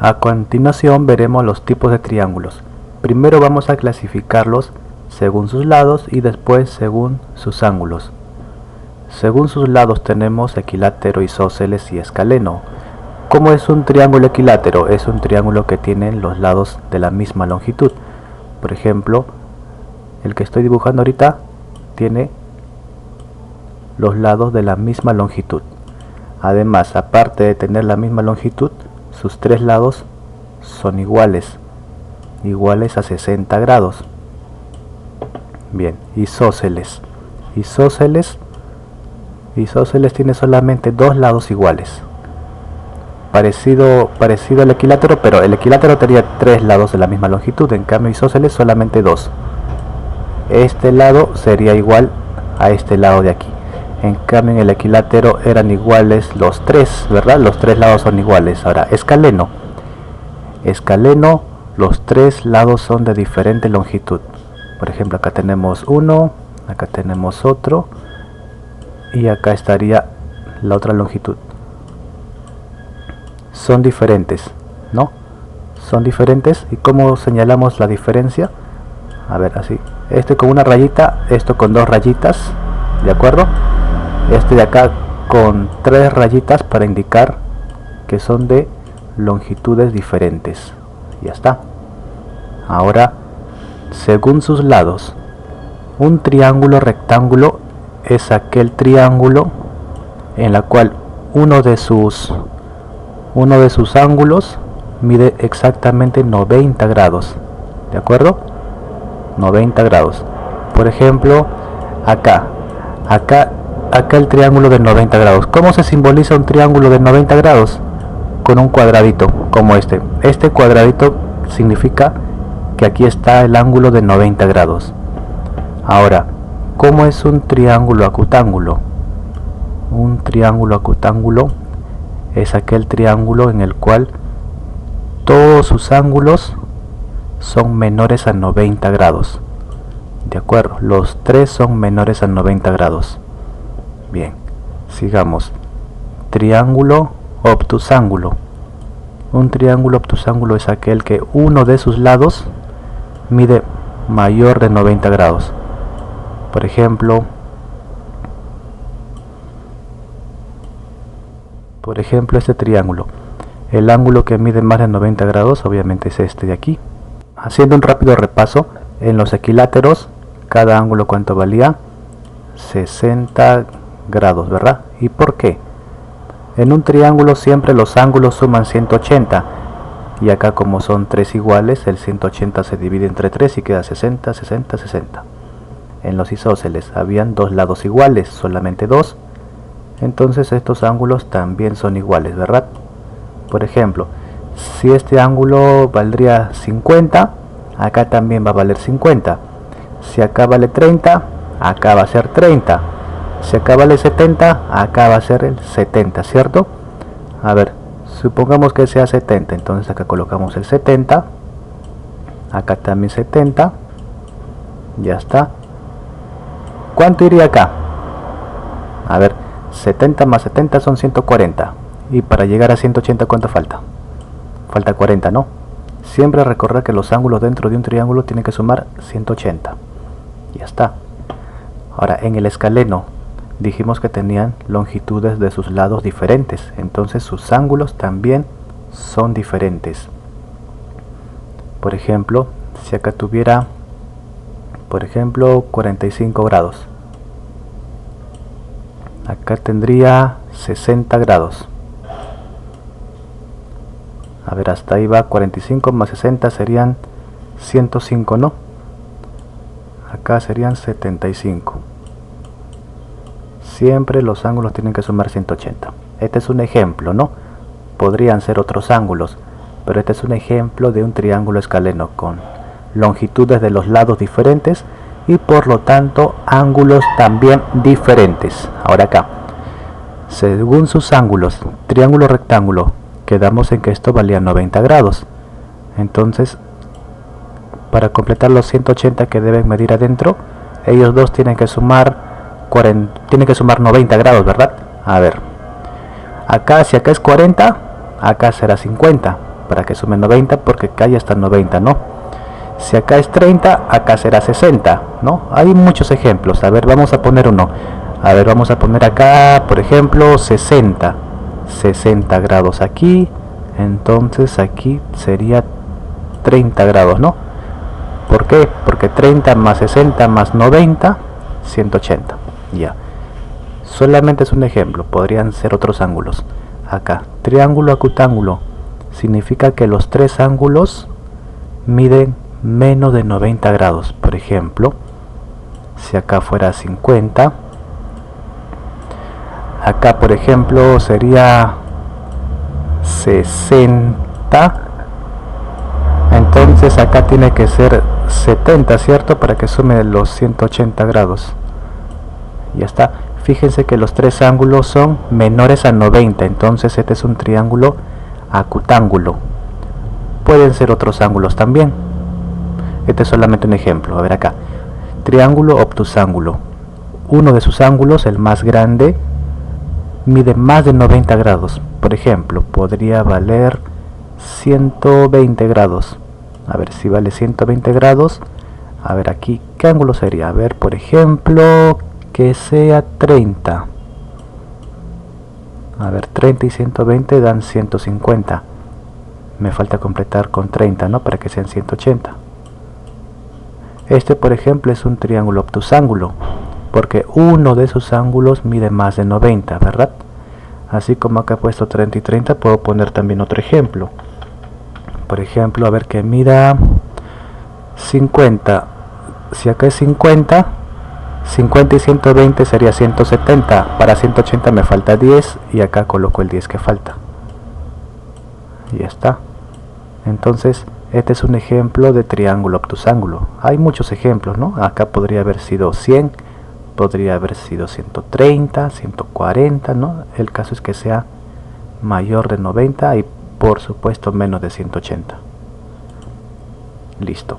A continuación veremos los tipos de triángulos. Primero vamos a clasificarlos según sus lados y después según sus ángulos. Según sus lados tenemos equilátero, isósceles y escaleno. ¿Cómo es un triángulo equilátero? Es un triángulo que tiene los lados de la misma longitud. Por ejemplo, el que estoy dibujando ahorita tiene los lados de la misma longitud. Además, aparte de tener la misma longitud, sus tres lados son iguales a 60 grados. Bien, isósceles. Isósceles tiene solamente dos lados iguales. Parecido al equilátero, pero el equilátero tenía tres lados de la misma longitud, en cambio isósceles solamente dos. Este lado sería igual a este lado de aquí. En cambio en el equilátero eran iguales los tres, ¿verdad? Los tres lados son iguales. Ahora, escaleno. Escaleno, los tres lados son de diferente longitud. Por ejemplo, acá tenemos uno, acá tenemos otro, y acá estaría la otra longitud. Son diferentes, ¿no? Son diferentes. ¿Y cómo señalamos la diferencia? A ver, así. Este con una rayita, esto con dos rayitas, ¿de acuerdo? Este de acá con tres rayitas para indicar que son de longitudes diferentes. Ya está. Ahora, según sus lados, un triángulo rectángulo es aquel triángulo en la cual uno de sus ángulos mide exactamente 90 grados. ¿De acuerdo? 90 grados. Por ejemplo, acá el triángulo de 90 grados. ¿Cómo se simboliza un triángulo de 90 grados? Con un cuadradito como este. Este cuadradito significa que aquí está el ángulo de 90 grados. Ahora, ¿cómo es un triángulo acutángulo? Un triángulo acutángulo es aquel triángulo en el cual todos sus ángulos son menores a 90 grados. De acuerdo, los tres son menores a 90 grados. Bien, sigamos. Triángulo obtusángulo. Un triángulo obtusángulo es aquel que uno de sus lados mide mayor de 90 grados. Por ejemplo, este triángulo. El ángulo que mide más de 90 grados obviamente es este de aquí. Haciendo un rápido repaso, en los equiláteros, cada ángulo ¿cuánto valía? 60 grados, ¿verdad? ¿Y por qué? En un triángulo siempre los ángulos suman 180. Y acá como son tres iguales, el 180 se divide entre 3 y queda 60, 60, 60. En los isósceles habían dos lados iguales, solamente dos. Entonces estos ángulos también son iguales, ¿verdad? Por ejemplo, si este ángulo valdría 50, acá también va a valer 50. Si acá vale 30, acá va a ser 30. Si acá vale 70, acá va a ser el 70, ¿cierto? A ver, supongamos que sea 70, entonces acá colocamos el 70. Acá también 70. Ya está. ¿Cuánto iría acá? A ver, 70 más 70 son 140. Y para llegar a 180, ¿cuánto falta? Falta 40, ¿no? Siempre recordar que los ángulos dentro de un triángulo tienen que sumar 180. Ya está. Ahora, en el escaleno dijimos que tenían longitudes de sus lados diferentes. Entonces sus ángulos también son diferentes. Por ejemplo, si acá tuviera, por ejemplo, 45 grados. Acá tendría 60 grados. A ver, hasta ahí va 45 más 60 serían 105, ¿no? Acá serían 75. Siempre los ángulos tienen que sumar 180. Este es un ejemplo, ¿no? Podrían ser otros ángulos, pero este es un ejemplo de un triángulo escaleno con longitudes de los lados diferentes y por lo tanto ángulos también diferentes. Ahora acá, según sus ángulos, triángulo rectángulo, quedamos en que esto valía 90 grados. Entonces, para completar los 180 que deben medir adentro, ellos dos tienen que sumar 90 grados, ¿verdad? A ver, acá si acá es 40, acá será 50, para que sume 90, porque acá ya está 90, ¿no? Si acá es 30, acá será 60, ¿no? Hay muchos ejemplos. A ver, vamos a poner uno. A ver, vamos a poner acá, por ejemplo, 60 grados aquí. Entonces aquí sería 30 grados, ¿no? ¿Por qué? Porque 30 más 60 más 90, 180. Ya. Solamente es un ejemplo, podrían ser otros ángulos. Acá, triángulo acutángulo. Significa que los tres ángulos miden menos de 90 grados. Por ejemplo, si acá fuera 50, acá por ejemplo sería 60, entonces acá tiene que ser 70, ¿cierto? Para que sume los 180 grados. Ya está. Fíjense que los tres ángulos son menores a 90, entonces este es un triángulo acutángulo. Pueden ser otros ángulos también. Este es solamente un ejemplo. A ver acá. Triángulo obtusángulo. Uno de sus ángulos, el más grande, mide más de 90 grados. Por ejemplo, podría valer 120 grados. A ver si vale 120 grados. A ver aquí, ¿qué ángulo sería? A ver, por ejemplo, que sea 30. A ver, 30 y 120 dan 150. Me falta completar con 30, ¿no? Para que sean 180. Este, por ejemplo, es un triángulo obtusángulo, porque uno de sus ángulos mide más de 90, ¿verdad? Así como acá he puesto 30 y 30, puedo poner también otro ejemplo. Por ejemplo, a ver que mida 50. Si acá es 50, 50 y 120 sería 170. Para 180 me falta 10 y acá coloco el 10 que falta. Y ya está. Entonces, este es un ejemplo de triángulo obtusángulo. Hay muchos ejemplos, ¿no? Acá podría haber sido 100, podría haber sido 130, 140, ¿no? El caso es que sea mayor de 90 y por supuesto menos de 180. Listo.